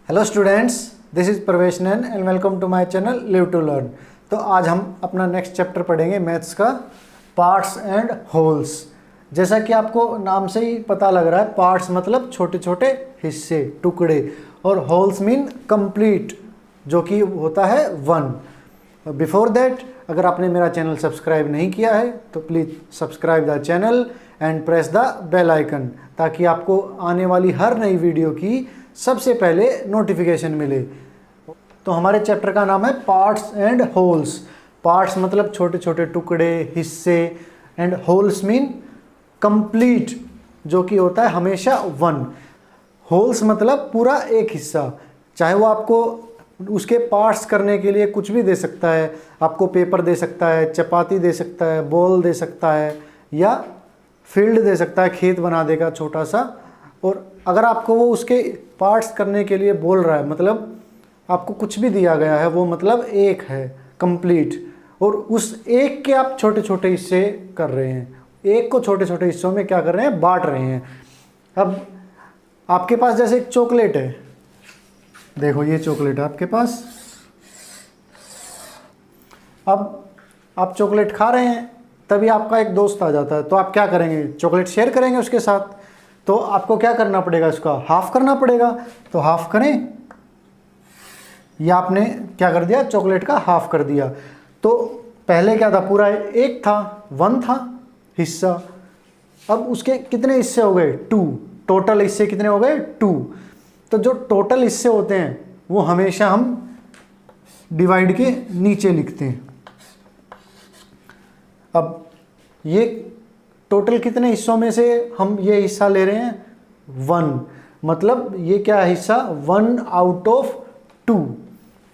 Hello students, this is Pravesh Nain and welcome to my channel live to learn. तो आज हम अपना नेक्स्ट चैप्टर पढ़ेंगे मैथ्स का पार्ट्स एंड होल्स। जैसा कि आपको नाम से ही पता लग रहा है, पार्ट्स मतलब छोटे छोटे हिस्से, टुकड़े, और होल्स मीन कंप्लीट, जो कि होता है वन। बिफोर दैट, अगर आपने मेरा चैनल सब्सक्राइब नहीं किया है तो please subscribe the channel and press the bell icon, ताकि आपको आने वाली हर नई वीडियो की सबसे पहले नोटिफिकेशन मिले। तो हमारे चैप्टर का नाम है पार्ट्स एंड होल्स। पार्ट्स मतलब छोटे छोटे टुकड़े, हिस्से, एंड होल्स मीन कंप्लीट, जो कि होता है हमेशा वन। होल्स मतलब पूरा एक हिस्सा, चाहे वो आपको उसके पार्ट्स करने के लिए कुछ भी दे सकता है। आपको पेपर दे सकता है, चपाती दे सकता है, बॉल दे सकता है, या फील्ड दे सकता है, खेत बना देगा छोटा सा। और अगर आपको वो उसके पार्ट्स करने के लिए बोल रहा है, मतलब आपको कुछ भी दिया गया है, वो मतलब एक है, कंप्लीट। और उस एक के आप छोटे छोटे हिस्से कर रहे हैं, एक को छोटे छोटे हिस्सों में क्या कर रहे हैं, बांट रहे हैं। अब आपके पास जैसे एक चॉकलेट है, देखो ये चॉकलेट है आपके पास। अब आप चॉकलेट खा रहे हैं, तभी आपका एक दोस्त आ जाता है, तो आप क्या करेंगे, चॉकलेट शेयर करेंगे उसके साथ। तो आपको क्या करना पड़ेगा, इसका हाफ करना पड़ेगा। तो हाफ करें, या आपने क्या कर दिया, चॉकलेट का हाफ कर दिया। तो पहले क्या था, पूरा एक था, वन था हिस्सा। अब उसके कितने हिस्से हो गए, टू। टोटल हिस्से कितने हो गए, टू। तो जो टोटल हिस्से होते हैं वो हमेशा हम डिवाइड के नीचे लिखते हैं। अब ये टोटल कितने हिस्सों में से हम ये हिस्सा ले रहे हैं, वन। मतलब ये क्या है हिस्सा, वन आउट ऑफ टू।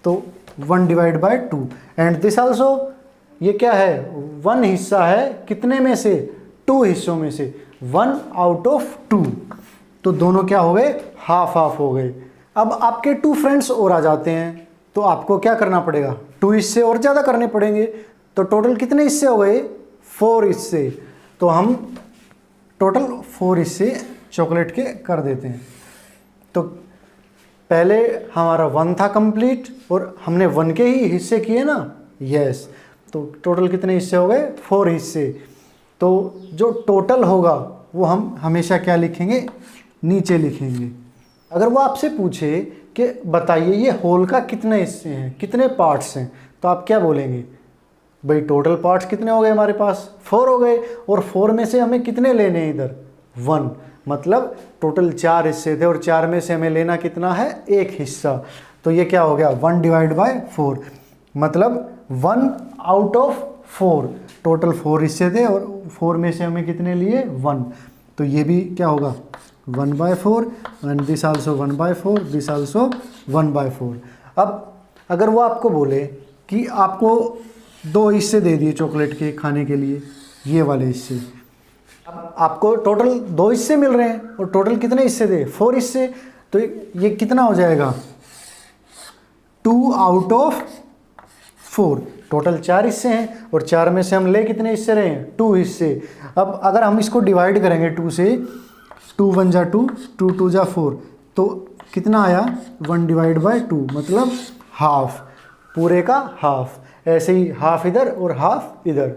तो one divide by two. And this also, ये क्या है, वन हिस्सा है कितने में से, टू हिस्सों में से, वन आउट ऑफ टू। तो दोनों क्या हो गए, हाफ हाफ हो गए। अब आपके टू फ्रेंड्स और आ जाते हैं, तो आपको क्या करना पड़ेगा, टू हिस्से और ज़्यादा करने पड़ेंगे। तो टोटल कितने हिस्से हो गए, फोर हिस्से। तो हम टोटल फोर हिस्से चॉकलेट के कर देते हैं। तो पहले हमारा वन था कंप्लीट, और हमने वन के ही हिस्से किए ना, यस। तो टोटल कितने हिस्से हो गए, फोर हिस्से। तो जो टोटल होगा वो हम हमेशा क्या लिखेंगे, नीचे लिखेंगे। अगर वो आपसे पूछे कि बताइए ये होल का कितने हिस्से हैं, कितने पार्ट्स हैं, तो आप क्या बोलेंगे, भाई टोटल पार्ट्स कितने हो गए हमारे पास, फोर हो गए। और फोर में से हमें कितने लेने हैं इधर, वन। मतलब टोटल चार हिस्से थे, और चार में से हमें लेना कितना है, एक हिस्सा। तो ये क्या हो गया, वन डिवाइड बाय फोर। मतलब one out of four. Total four हिस्से थे और फोर में से हमें कितने लिए, वन। तो ये भी क्या होगा, one by four. And this also one by four, this also one by four. अब अगर वो आपको बोले कि आपको दो हिस्से दे दिए चॉकलेट के खाने के लिए, ये वाले हिस्से, अब आपको टोटल दो हिस्से मिल रहे हैं, और टोटल कितने हिस्से थे, फोर हिस्से। तो ये कितना हो जाएगा, two out of four. Total चार हिस्से हैं, और चार में से हम ले कितने हिस्से रहे हैं, टू हिस्से। अब अगर हम इसको डिवाइड करेंगे टू से, टू वन जा टू, टू टू जा फोर, तो कितना आया, वन डिवाइड बाय टू, मतलब हाफ, पूरे का हाफ। ऐसे ही हाफ इधर और हाफ इधर।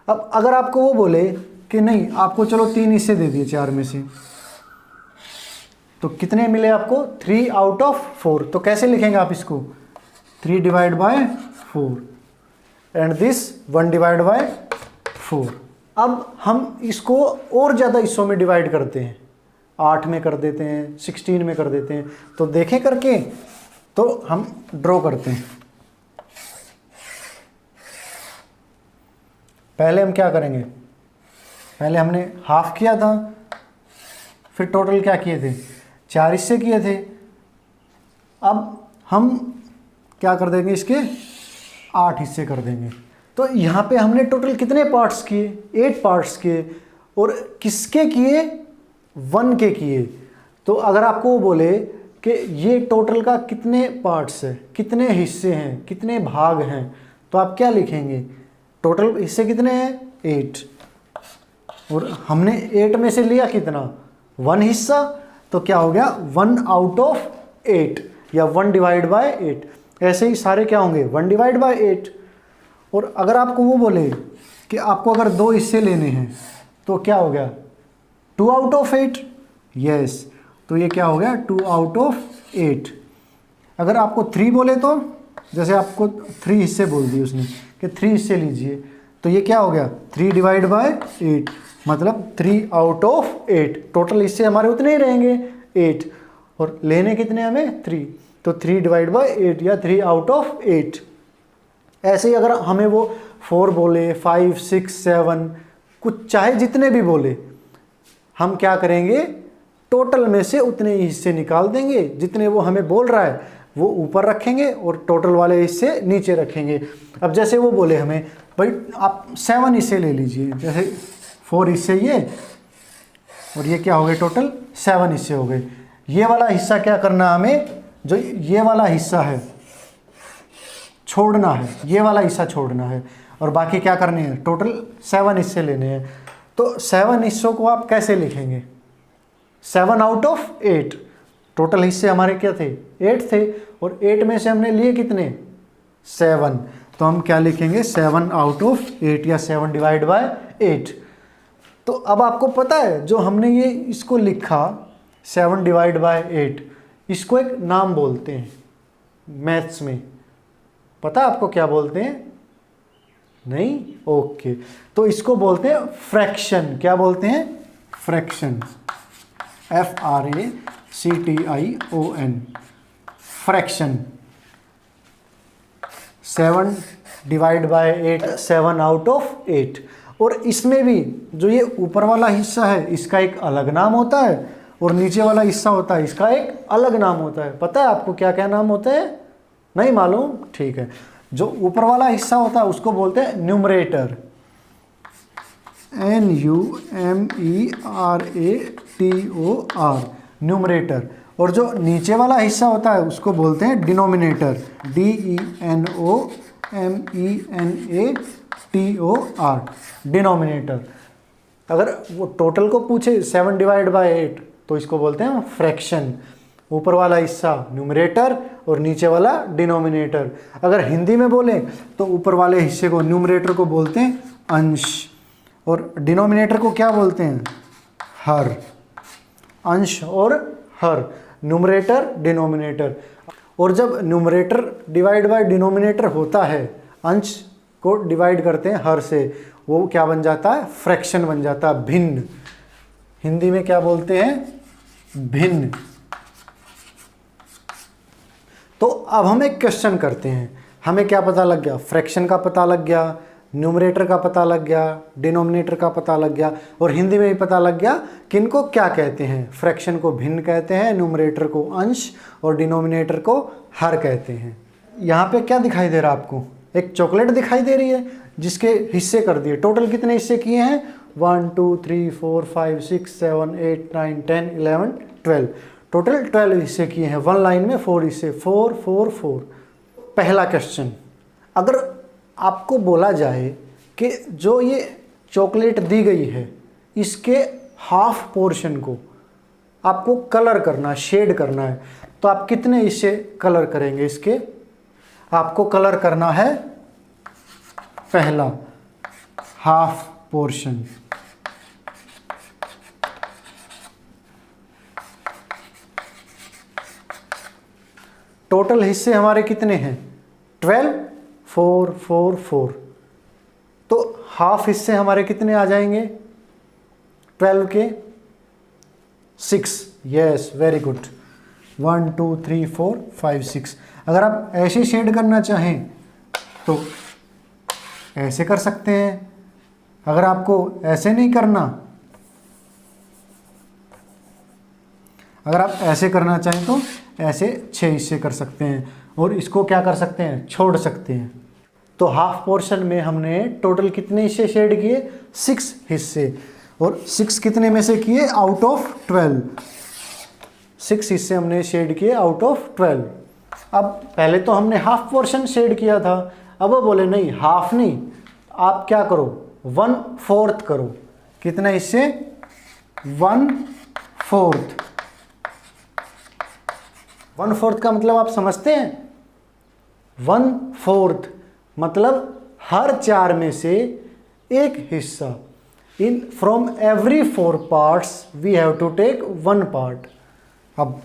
अब अगर आपको वो बोले कि नहीं, आपको चलो तीन हिस्से दे दिए चार में से, तो कितने मिले आपको, थ्री आउट ऑफ फोर। तो कैसे लिखेंगे आप इसको, three divide by four, and this one divide by four. अब हम इसको और ज़्यादा हिस्सों में डिवाइड करते हैं, 8 में कर देते हैं, 16 में कर देते हैं। तो देखें करके, तो हम ड्रॉ करते हैं। पहले हम क्या करेंगे, पहले हमने हाफ किया था, फिर टोटल क्या किए थे, चार हिस्से किए थे। अब हम क्या कर देंगे, इसके 8 हिस्से कर देंगे। तो यहाँ पे हमने टोटल कितने पार्ट्स किए, 8 पार्ट्स किए। और किसके किए, वन के किए। तो अगर आपको वो बोले कि ये टोटल का कितने पार्ट्स है, कितने हिस्से हैं, कितने भाग हैं, तो आप क्या लिखेंगे, टोटल हिस्से कितने हैं, 8। और हमने 8 में से लिया कितना, वन हिस्सा। तो क्या हो गया, वन आउट ऑफ 8 या 1/8। ऐसे ही सारे क्या होंगे 1/8। और अगर आपको वो बोले कि आपको अगर 2 हिस्से लेने हैं तो क्या हो गया 2/8। यस, तो ये क्या हो गया 2/8। अगर आपको 3 बोले तो जैसे आपको 3 हिस्से बोल दिए उसने कि 3 हिस्से लीजिए, तो ये क्या हो गया 3/8, मतलब 3/8। टोटल हिस्से हमारे उतने ही रहेंगे 8, और लेने कितने हमें 3, तो 3/8 या 3/8। ऐसे ही अगर हमें वो 4 बोले 5 6 7 कुछ चाहे जितने भी बोले, हम क्या करेंगे टोटल में से उतने ही हिस्से निकाल देंगे, जितने वो हमें बोल रहा है वो ऊपर रखेंगे और टोटल वाले हिस्से नीचे रखेंगे। अब जैसे वो बोले हमें भाई आप 7 हिस्से ले लीजिए, जैसे 4 हिस्से ये और ये क्या हो गए टोटल 7 हिस्से हो गए। ये वाला हिस्सा क्या करना हमें, जो ये वाला हिस्सा है छोड़ना है, ये वाला हिस्सा छोड़ना है और बाकी क्या करने हैं टोटल 7 हिस्से लेने हैं। तो 7 हिस्सों को आप कैसे लिखेंगे 7/8। टोटल हिस्से हमारे क्या थे 8 थे और 8 में से हमने लिए कितने 7, तो हम क्या लिखेंगे 7/8 या 7/8। तो अब आपको पता है जो हमने ये इसको लिखा 7/8, इसको एक नाम बोलते हैं मैथ्स में, पता है आपको क्या बोलते हैं नहीं, ओके, तो इसको बोलते हैं फ्रैक्शन। क्या बोलते हैं फ्रैक्शन, FRACTION, फ्रैक्शन। 7/8 7/8। और इसमें भी जो ये ऊपर वाला हिस्सा है इसका एक अलग नाम होता है और नीचे वाला हिस्सा होता है इसका एक अलग नाम होता है। पता है आपको क्या क्या नाम होते हैं नहीं मालूम, ठीक है। जो ऊपर वाला हिस्सा होता है उसको बोलते हैं न्यूमरेटर, NUMERATOR, न्यूमरेटर। और जो नीचे वाला हिस्सा होता है उसको बोलते हैं डिनोमिनेटर, DENOMINATOR, डिनोमिनेटर। अगर वो टोटल को पूछे 7/8 तो इसको बोलते हैं फ्रैक्शन। ऊपर वाला हिस्सा न्यूमरेटर और नीचे वाला डिनोमिनेटर। अगर हिंदी में बोलें तो ऊपर वाले हिस्से को न्यूमरेटर को बोलते हैं अंश और डिनोमिनेटर को क्या बोलते हैं हर। अंश और हर, न्यूमरेटर डिनोमिनेटर। और जब न्यूमरेटर डिवाइड बाय डिनोमिनेटर होता है, अंश को डिवाइड करते हैं हर से, वो क्या बन जाता है फ्रैक्शन बन जाता है, भिन्न। हिंदी में क्या बोलते हैं भिन्न। तो अब हम एक क्वेश्चन करते हैं, हमें क्या पता लग गया फ्रैक्शन का पता लग गया, न्यूमरेटर का पता लग गया, डिनोमिनेटर का पता लग गया और हिंदी में भी पता लग गया कि इनको क्या कहते हैं। फ्रैक्शन को भिन्न कहते हैं, न्यूमरेटर को अंश और डिनोमिनेटर को हर कहते हैं। यहाँ पे क्या दिखाई दे रहा है आपको, एक चॉकलेट दिखाई दे रही है जिसके हिस्से कर दिए। टोटल कितने हिस्से किए हैं 1 2 3 4 5 6 7 8 9 10 11 12, टोटल 12 हिस्से किए हैं। 1 लाइन में 4 हिस्से, 4 4 4। पहला क्वेश्चन, अगर आपको बोला जाए कि जो ये चॉकलेट दी गई है इसके हाफ पोर्शन को आपको कलर करना, शेड करना है, तो आप कितने हिस्से कलर करेंगे इसके। आपको कलर करना है पहला हाफ पोर्शन, टोटल हिस्से हमारे कितने हैं 12, 4 4 4, तो हाफ हिस्से हमारे कितने आ जाएंगे 12 के 6। Yes, very good, 1 2 3 4 5 6। अगर आप ऐसे शेड करना चाहें तो ऐसे कर सकते हैं, अगर आपको ऐसे नहीं करना, अगर आप ऐसे करना चाहें तो ऐसे 6 हिस्से कर सकते हैं और इसको क्या कर सकते हैं छोड़ सकते हैं। तो हाफ पोर्शन में हमने टोटल कितने हिस्से शेड किए 6 हिस्से, और 6 कितने में से किए आउट ऑफ 12, 6 हिस्से हमने शेड किए आउट ऑफ 12। अब पहले तो हमने हाफ पोर्शन शेड किया था, अब वो बोले नहीं हाफ नहीं, आप क्या करो 1/4 करो। कितने हिस्से 1/4, 1/4 का मतलब आप समझते हैं? 1/4 मतलब हर 4 में से एक हिस्सा। In from every 4 parts we have to take 1 part. अब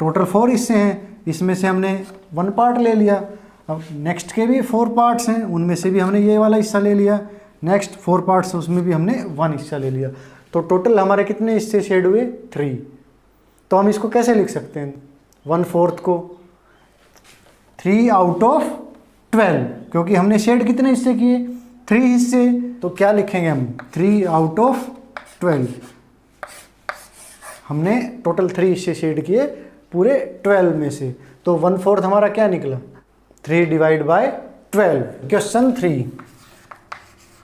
टोटल 4 हिस्से हैं, इसमें से हमने 1 पार्ट ले लिया। अब नेक्स्ट के भी 4 पार्ट्स हैं, उनमें से भी हमने ये वाला हिस्सा ले लिया। नेक्स्ट 4 पार्ट्स उसमें भी हमने 1 हिस्सा ले लिया। तो टोटल हमारे कितने हिस्से शेड हुए? 3। तो हम इसको कैसे लिख सकते हैं 1/4 को? 3 आउट ऑफ 12, क्योंकि हमने शेड कितने हिस्से किए? 3 हिस्से। तो क्या लिखेंगे हम? 3 आउट ऑफ 12। हमने टोटल 3 हिस्से शेड किए पूरे 12 में से। तो 1/4 हमारा क्या निकला? 3 डिवाइड बाय 12। क्वेश्चन 3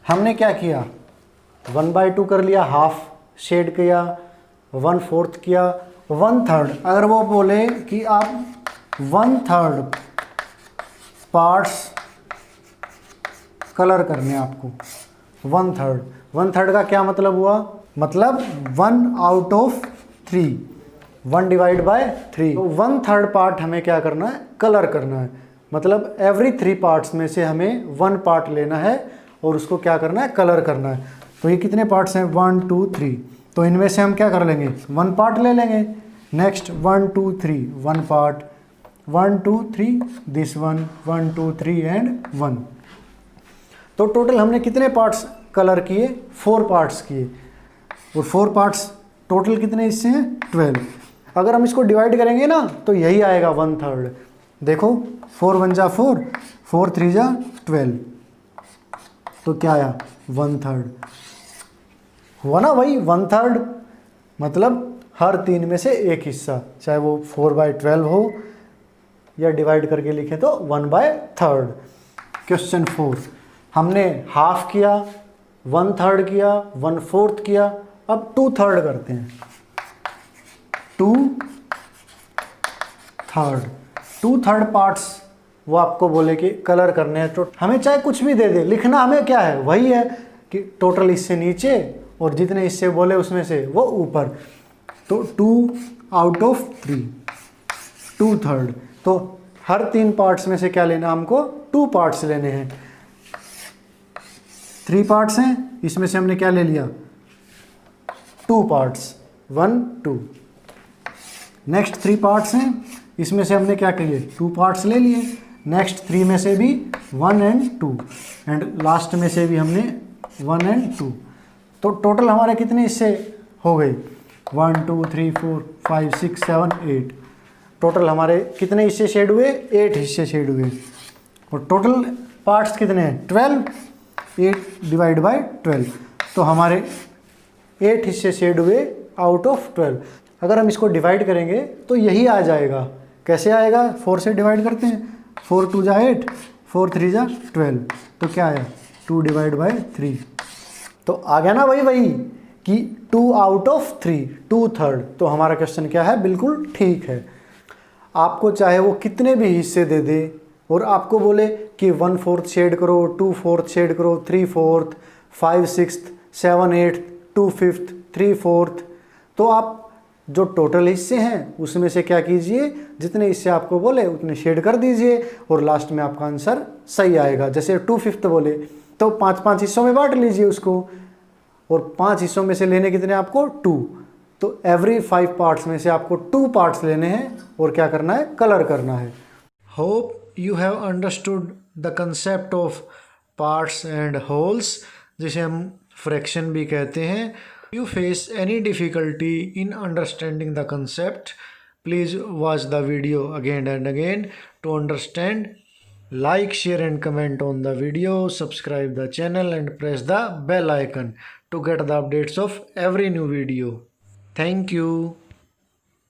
हमने क्या किया? 1/2 कर लिया, हाफ शेड किया, 1/4 किया, 1/3। अगर वो बोले कि आप 1/3 पार्ट्स कलर करने आपको, 1/3 का क्या मतलब हुआ? मतलब 1 आउट ऑफ 3, 1 डिवाइड बाय 3। तो 1/3 पार्ट हमें क्या करना है? कलर करना है। मतलब एवरी 3 पार्ट्स में से हमें 1 पार्ट लेना है और उसको क्या करना है? कलर करना है। तो ये कितने पार्ट्स हैं? 1 2 3। तो इनमें से हम क्या कर लेंगे? 1 पार्ट ले लेंगे। Next 1 2 3 1 part, 1 2 3 this 1 1 2 3 and 1। तो टोटल हमने कितने पार्ट्स कलर किए? 4 पार्ट्स किए। और 4 पार्ट्स टोटल कितने हिस्से हैं? 12। अगर हम इसको डिवाइड करेंगे ना तो यही आएगा 1/3। देखो 4 1 जा 4, 4 3 जा 12। तो क्या आया? 1/3 हुआ ना भाई? 1/3 मतलब हर 3 में से एक हिस्सा, चाहे वो 4/12 हो या डिवाइड करके लिखे तो 1/3। क्वेश्चन 4 हमने हाफ किया, 1/3 किया, 1/4 किया। अब 2/3 करते हैं। 2/3 पार्ट्स वो आपको बोले कि कलर करने हैं, तो हमें चाहे कुछ भी दे दे, लिखना हमें क्या है? वही है कि टोटल हिस्से नीचे और जितने हिस्से बोले उसमें से वो ऊपर। तो 2 आउट ऑफ 3, 2/3। तो हर 3 पार्ट्स में से क्या लेना हमको? 2 पार्ट्स लेने हैं। 3 पार्ट्स हैं, इसमें से हमने क्या ले लिया? 2 पार्ट्स, 1 2। नेक्स्ट 3 पार्ट्स हैं, इसमें से हमने क्या किए? 2 पार्ट्स ले लिए। नेक्स्ट 3 में से भी 1 एंड 2 एंड लास्ट में से भी हमने 1 एंड 2। तो टोटल हमारे कितने हिस्से हो गए? 1 2 3 4 5 6 7 8। टोटल हमारे कितने हिस्से शेड हुए? 8 हिस्से शेड हुए। और टोटल पार्ट्स कितने हैं? 12। 8 डिवाइड बाय 12। तो हमारे 8 हिस्से शेड हुए आउट ऑफ 12। अगर हम इसको डिवाइड करेंगे तो यही आ जाएगा। कैसे आएगा? 4 से डिवाइड करते हैं, 4 2 जा 8, 4 3 जा 12। तो क्या आया? 2 डिवाइड बाय 3। तो आ गया ना वही कि 2 आउट ऑफ 3, 2/3। तो हमारा क्वेश्चन क्या है? बिल्कुल ठीक है। आपको चाहे वो कितने भी हिस्से दे दे और आपको बोले कि 1/4 शेड करो, 2/4 शेड करो, 3/4, 5 6 7 8, 2/5, 3/4, तो आप जो टोटल हिस्से हैं उसमें से क्या कीजिए? जितने हिस्से आपको बोले उतने शेड कर दीजिए और लास्ट में आपका आंसर सही आएगा। जैसे 2/5 बोले तो 5 हिस्सों में बांट लीजिए उसको, और 5 हिस्सों में से लेने कितने आपको? 2। तो एवरी 5 पार्ट्स में से आपको 2 पार्ट्स लेने हैं और क्या करना है? कलर करना है। Hope you have understood the concept of parts and holes, जिसे हम फ्रैक्शन भी कहते हैं। You face any difficulty in understanding the concept, please watch the video again and again to understand. Like, share and comment on the video, subscribe the channel and press the bell icon to get the updates of every new video. Thank you.